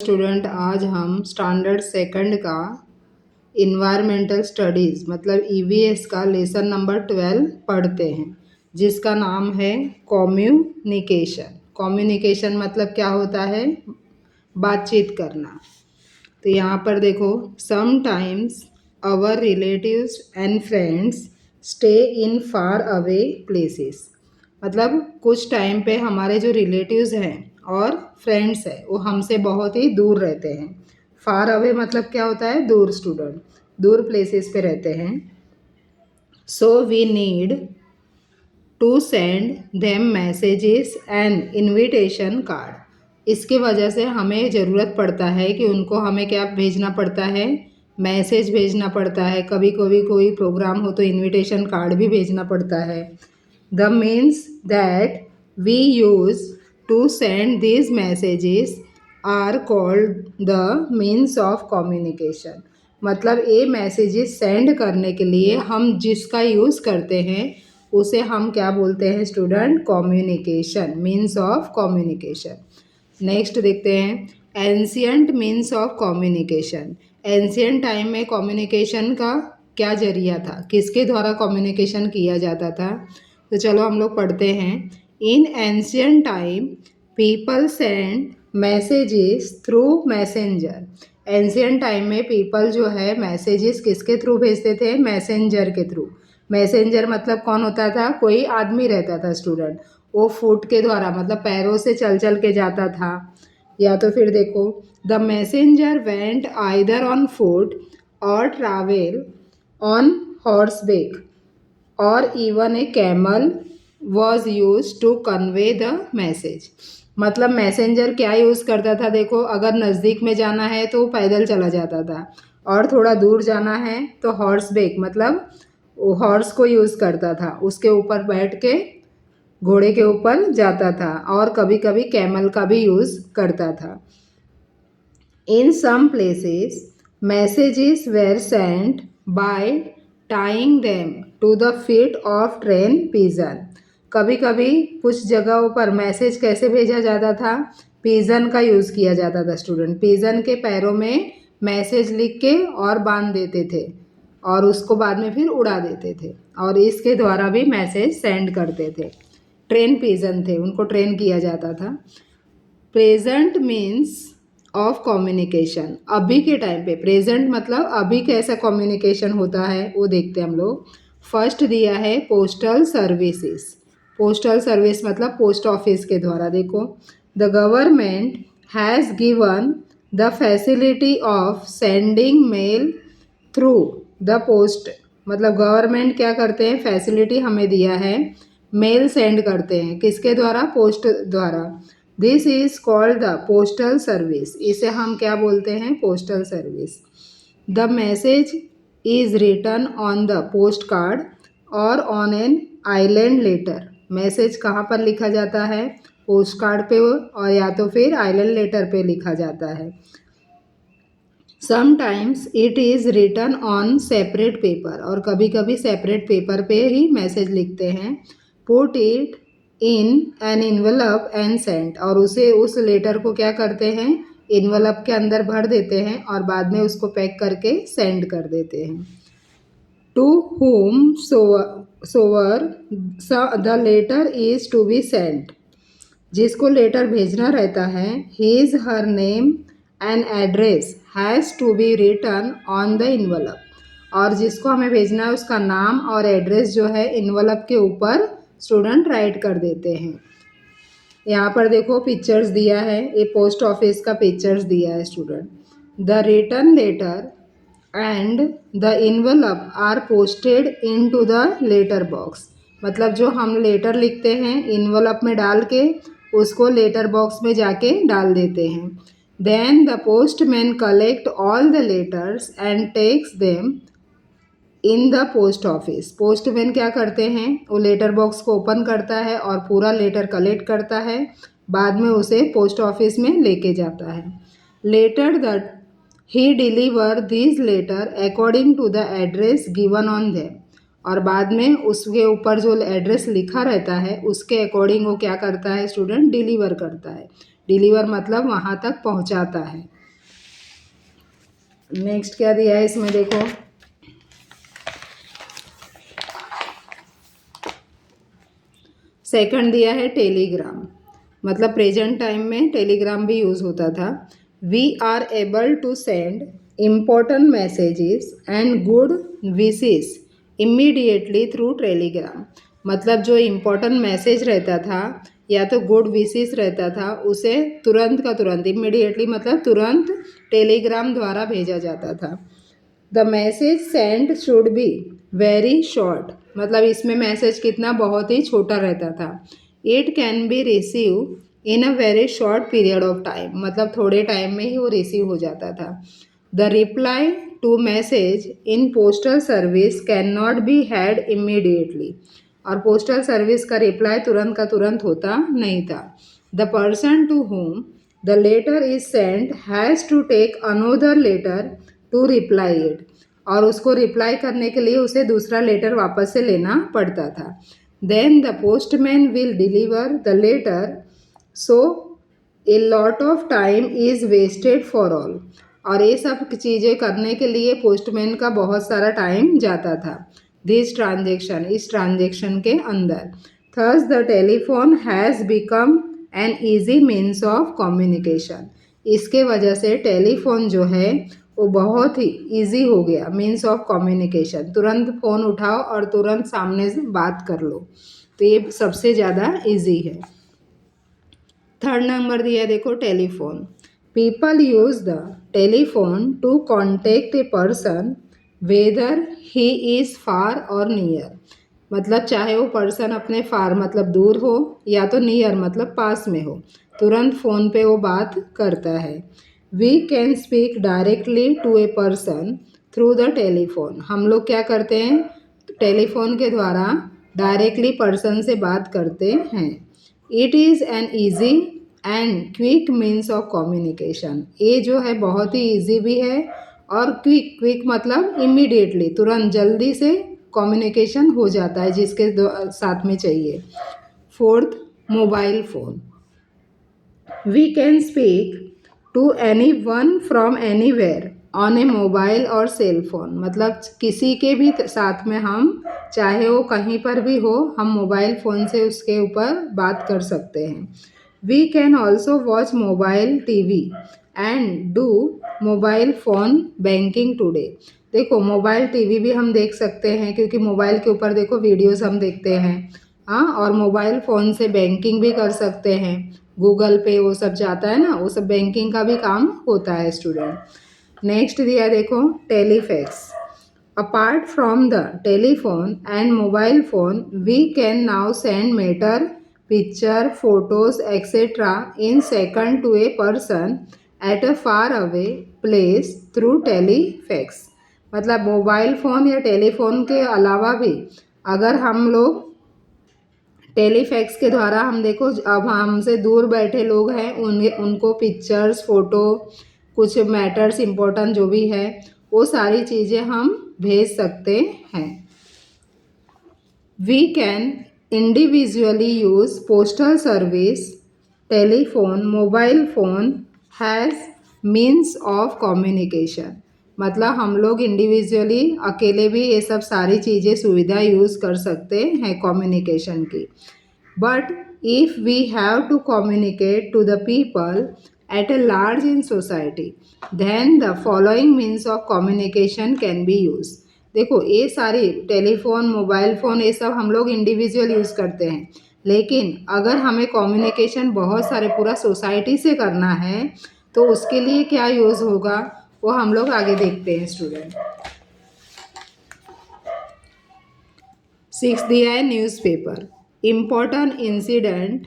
Student, आज हम standard second का इन्वायरमेंटल स्टडीज़ मतलब ईवीएस का लेसन नंबर 12 पढ़ते हैं, जिसका नाम है कम्युनिकेशन। कम्युनिकेशन मतलब क्या होता है? बातचीत करना। तो यहाँ पर देखो, sometimes our relatives and friends stay in far away places. मतलब कुछ टाइम पे हमारे जो रिलेटिव्स हैं और फ्रेंड्स हैं वो हमसे बहुत ही दूर रहते हैं। फार अवे मतलब क्या होता है? दूर। स्टूडेंट, दूर प्लेसेस पे रहते हैं। So we need to send them messages and invitation card. इसके वजह से हमें ज़रूरत पड़ता है कि उनको हमें क्या भेजना पड़ता है? मैसेज भेजना पड़ता है। कभी कभी कोई प्रोग्राम हो तो इनविटेशन कार्ड भी भेजना पड़ता है। The means that we use to send these messages are called the means of communication. मतलब ये मैसेजेस सेंड करने के लिए हम जिसका यूज़ करते हैं उसे हम क्या बोलते हैं student? Communication, means of communication. Next देखते हैं, ancient means of communication. Ancient time में कम्युनिकेशन का क्या जरिया था? किसके द्वारा कम्युनिकेशन किया जाता था? तो चलो हम लोग पढ़ते हैं। In ancient time people send messages through messenger. Ancient time में पीपल जो है मैसेजेस किसके थ्रू भेजते थे? मैसेंजर के थ्रू। मैसेंजर मतलब कौन होता था? कोई आदमी रहता था स्टूडेंट। वो फुट के द्वारा मतलब पैरों से चल चल के जाता था। या तो फिर देखो, the messenger went either on foot और ट्रैवल ऑन हॉर्सबैक और even a camel was use to convey the message. मतलब मैसेंजर क्या यूज़ करता था? देखो, अगर नज़दीक में जाना है तो पैदल चला जाता था, और थोड़ा दूर जाना है तो हॉर्सबैक मतलब हॉर्स को यूज़ करता था। उसके ऊपर बैठ के घोड़े के ऊपर जाता था, और कभी कभी कैमल का भी यूज़ करता था। In some places messages were sent by tying them to the feet of train pigeon. कभी कभी कुछ जगहों पर मैसेज कैसे भेजा जाता था? पिजन का यूज़ किया जाता था स्टूडेंट। पिजन के पैरों में मैसेज लिख के और बांध देते थे, और उसको बाद में फिर उड़ा देते थे, और इसके द्वारा भी मैसेज सेंड करते थे। ट्रेन पिजन थे, उनको ट्रेन किया जाता था। Present means of communication. अभी के टाइम पे प्रेजेंट मतलब अभी कैसा कम्युनिकेशन होता है वो देखते हैं हम लोग। फर्स्ट दिया है पोस्टल सर्विसेज। पोस्टल सर्विस मतलब पोस्ट ऑफिस के द्वारा। देखो, the government has given the facility of sending mail through the post. मतलब गवर्नमेंट क्या करते हैं? फैसिलिटी हमें दिया है, मेल सेंड करते हैं। किसके द्वारा? पोस्ट द्वारा। This is called the postal service. इसे हम क्या बोलते हैं? Postal service. The message is written on the postcard और on an inland letter. Message कहाँ पर लिखा जाता है? पोस्ट कार्ड पे, और या तो फिर आइलैंड लेटर पे लिखा जाता है। Sometimes it is written on separate paper, और कभी कभी सेपरेट पेपर पे ही मैसेज लिखते हैं। Put it in an envelope and send, और उसे उस लेटर को क्या करते हैं? इन्वेलप के अंदर भर देते हैं और बाद में उसको पैक करके सेंड कर देते हैं। To whom soever the letter is to be sent. जिसको लेटर भेजना रहता है, his her name and address has to be written on the envelope. और जिसको हमें भेजना है उसका नाम और एड्रेस जो है इन्वेलप के ऊपर स्टूडेंट राइट कर देते हैं। यहाँ पर देखो पिक्चर्स दिया है, ये पोस्ट ऑफिस का पिक्चर्स दिया है student. The written letter and the envelope are posted into the letter box. मतलब जो हम लेटर लिखते हैं इन्वेलप में डाल के उसको लेटर बॉक्स में जाके डाल देते हैं। Then the postman collect all the letters and takes them in the post office. Postman क्या करते हैं? वो लेटर बॉक्स को ओपन करता है और पूरा लेटर कलेक्ट करता है, बाद में उसे पोस्ट ऑफिस में लेके जाता है। Later the he deliver this letter according to the address given on them. और बाद में उसके ऊपर जो एड्रेस लिखा रहता है उसके अकॉर्डिंग वो क्या करता है स्टूडेंट? डिलीवर करता है। डिलीवर मतलब वहाँ तक पहुँचाता है। नेक्स्ट क्या दिया है इसमें देखो, सेकंड दिया है टेलीग्राम, मतलब प्रेजेंट टाइम में टेलीग्राम भी यूज़ होता था। We are able to send important messages and good wishes immediately through telegram, मतलब जो इम्पोर्टेंट मैसेज रहता था या तो गुड विशेस रहता था उसे तुरंत का तुरंत, इमीडिएटली मतलब तुरंत टेलीग्राम द्वारा भेजा जाता था। The message send should be very short, मतलब इसमें मैसेज कितना बहुत ही छोटा रहता था। It can be receive in a very short period of time, मतलब थोड़े टाइम में ही वो रिसीव हो जाता था। The reply to message in postal service can not be had immediately, और पोस्टल सर्विस का रिप्लाई तुरंत का तुरंत होता नहीं था। The person to whom the letter is sent has to take another letter to reply it, और उसको रिप्लाई करने के लिए उसे दूसरा लेटर वापस से लेना पड़ता था। Then the postman will deliver the letter, so a lot of time is wasted for all, और ये सब चीज़ें करने के लिए पोस्टमैन का बहुत सारा टाइम जाता था। दिस ट्रांजेक्शन, इस ट्रांजेक्शन के अंदर। Thus the telephone has become an easy means of communication, इसके वजह से टेलीफोन जो है वो बहुत ही ईजी हो गया, मीन्स ऑफ कम्युनिकेशन, तुरंत फ़ोन उठाओ और तुरंत सामने से बात कर लो, तो ये सबसे ज़्यादा ईजी है। थर्ड नंबर दिया देखो telephone. People use the telephone to contact a person whether he is far और नियर, मतलब चाहे वो पर्सन अपने फार मतलब दूर हो या तो नियर मतलब पास में हो, तुरंत फ़ोन पे वो बात करता है। We can speak directly to a person through the telephone, हम लोग क्या करते हैं टेलीफोन के द्वारा डायरेक्टली पर्सन से बात करते हैं। It is an easy and quick means of communication, ये जो है बहुत ही ईजी भी है और क्विक, क्विक मतलब इमीडिएटली तुरंत जल्दी से कम्युनिकेशन हो जाता है जिसके साथ में चाहिए। Fourth, mobile phone. We can speak to anyone from anywhere on a mobile और सेल फोन, मतलब किसी के भी साथ में हम चाहे वो कहीं पर भी हो हम मोबाइल फ़ोन से उसके ऊपर बात कर सकते हैं। We can also watch mobile TV and do mobile phone banking today, देखो मोबाइल टीवी भी हम देख सकते हैं क्योंकि मोबाइल के ऊपर देखो वीडियोस हम देखते हैं, हाँ, और मोबाइल फ़ोन से बैंकिंग भी कर सकते हैं, गूगल पे वो सब जाता है ना, वो सब बैंकिंग का भी काम होता है स्टूडेंट। नेक्स्ट दिया देखो telefax. Apart from the telephone and mobile phone we can now send matter, picture, photos etcetera in second to a person at a far away place through telefax, मतलब mobile phone या telephone के अलावा भी अगर हम लोग telefax के द्वारा हम देखो अब हमसे दूर बैठे लोग हैं उनको पिक्चर्स, फ़ोटो, कुछ मैटर्स इम्पोर्टेंट जो भी है वो सारी चीज़ें हम भेज सकते हैं। We can individually use postal service, telephone, mobile phone has means of communication, मतलब हम लोग इंडिविजुअली अकेले भी ये सब सारी चीज़ें सुविधा यूज़ कर सकते हैं कम्युनिकेशन की। But if we have to communicate to the people at a large in society then the following means of communication can be use, देखो ये सारी टेलीफोन, मोबाइल फ़ोन ये सब हम लोग इंडिविजुअल यूज़ करते हैं, लेकिन अगर हमें कम्युनिकेशन बहुत सारे पूरा सोसाइटी से करना है तो उसके लिए क्या यूज़ होगा वो हम लोग आगे देखते हैं स्टूडेंट। सिक्स दिया है newspaper. Important incident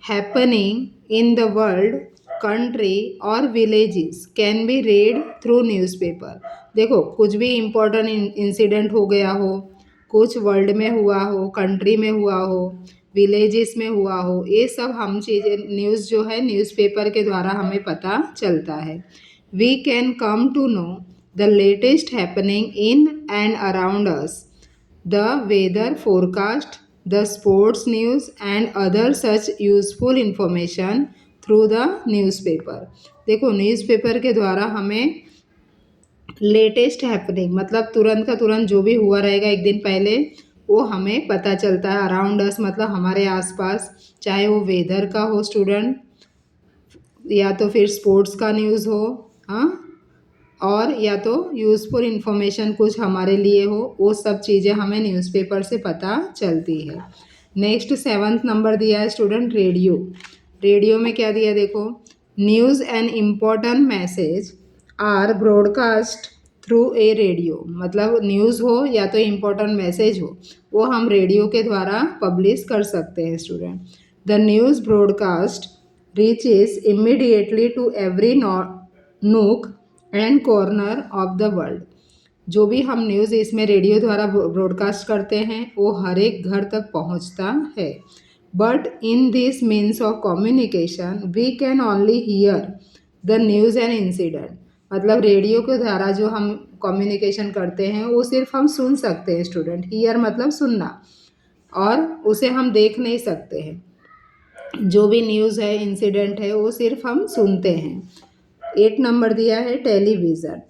happening in the world, country और villages can be read through newspaper, देखो कुछ भी इम्पोर्टेंट इंसिडेंट हो गया हो, कुछ वर्ल्ड में हुआ हो, कंट्री में हुआ हो, विलेजेस में हुआ हो, ये सब हम चीज़ें न्यूज़ जो है न्यूज़पेपर के द्वारा हमें पता चलता है। We can come to know the latest happening in and around us, the weather forecast, the sports news and other such useful information through the newspaper. देखो न्यूज़पेपर के द्वारा हमें लेटेस्ट हैपनिंग मतलब तुरंत का तुरंत जो भी हुआ रहेगा एक दिन पहले वो हमें पता चलता है। अराउंड अस मतलब हमारे आसपास, चाहे वो वेदर का हो स्टूडेंट या तो फिर स्पोर्ट्स का न्यूज़ हो, हाँ, और या तो यूज़फुल इन्फॉर्मेशन कुछ हमारे लिए हो, वो सब चीज़ें हमें न्यूज़पेपर से पता चलती है। नेक्स्ट 7th नंबर दिया है स्टूडेंट रेडियो। रेडियो में क्या दिया देखो, news and important message are broadcast through a radio. मतलब न्यूज़ हो या तो इम्पोर्टेंट मैसेज हो वो हम रेडियो के द्वारा पब्लिश कर सकते हैं student. The news broadcast reaches immediately to every nook and corner of the world. जो भी हम न्यूज़ इसमें रेडियो द्वारा ब्रॉडकास्ट करते हैं वो हर एक घर तक पहुंचता है। But in this means of communication we can only hear the news and incident. मतलब रेडियो के द्वारा जो हम कम्युनिकेशन करते हैं वो सिर्फ हम सुन सकते हैं स्टूडेंट। हियर मतलब सुनना, और उसे हम देख नहीं सकते हैं। जो भी न्यूज़ है इंसिडेंट है वो सिर्फ हम सुनते हैं। 8 नंबर दिया है टेलीविज़न,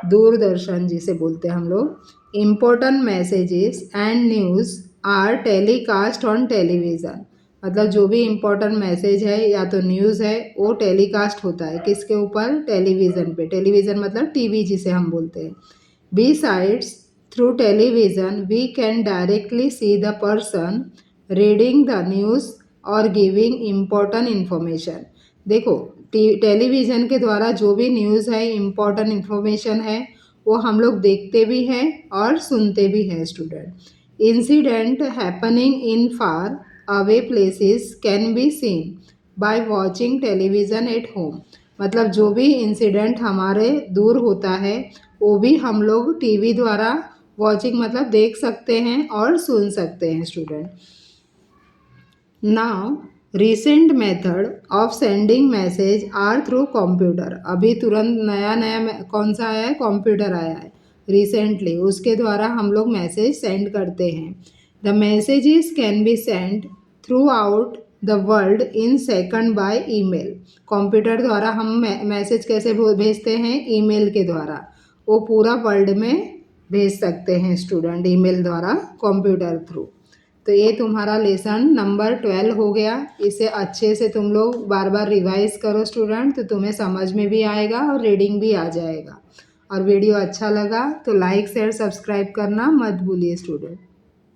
दूरदर्शन जिसे बोलते हैं हम लोग। Important messages and news are telecast on television. मतलब जो भी इम्पोर्टेंट मैसेज है या तो न्यूज़ है वो टेलीकास्ट होता है किसके ऊपर, टेलीविज़न पे। टेलीविज़न मतलब टीवी जिसे हम बोलते हैं। Besides, through television, we can directly see the person reading the news और गिविंग इम्पोर्टेंट इन्फॉर्मेशन। देखो टेलीविज़न के द्वारा जो भी न्यूज़ है इम्पोर्टेंट इन्फॉर्मेशन है वो हम लोग देखते भी हैं और सुनते भी हैं student. Incident happening in far away places can be seen by watching television at home. मतलब जो भी इंसिडेंट हमारे दूर होता है वो भी हम लोग टीवी द्वारा वॉचिंग मतलब देख सकते हैं और सुन सकते हैं student. Now recent method of sending message are through computer. अभी तुरंत नया नया कौन सा आया है, कंप्यूटर आया है रिसेंटली, उसके द्वारा हम लोग मैसेज सेंड करते हैं। The messages can be send through out the world in second by email. Computer द्वारा हम मैसेज कैसे भेजते हैं, ईमेल के द्वारा। वो पूरा वर्ल्ड में भेज सकते हैं स्टूडेंट ईमेल द्वारा कंप्यूटर थ्रू। तो ये तुम्हारा लेसन नंबर 12 हो गया। इसे अच्छे से तुम लोग बार बार रिवाइज करो स्टूडेंट, तो तुम्हें समझ में भी आएगा और रीडिंग भी आ जाएगा। और वीडियो अच्छा लगा तो लाइक शेयर सब्सक्राइब करना मत भूलिए स्टूडेंट।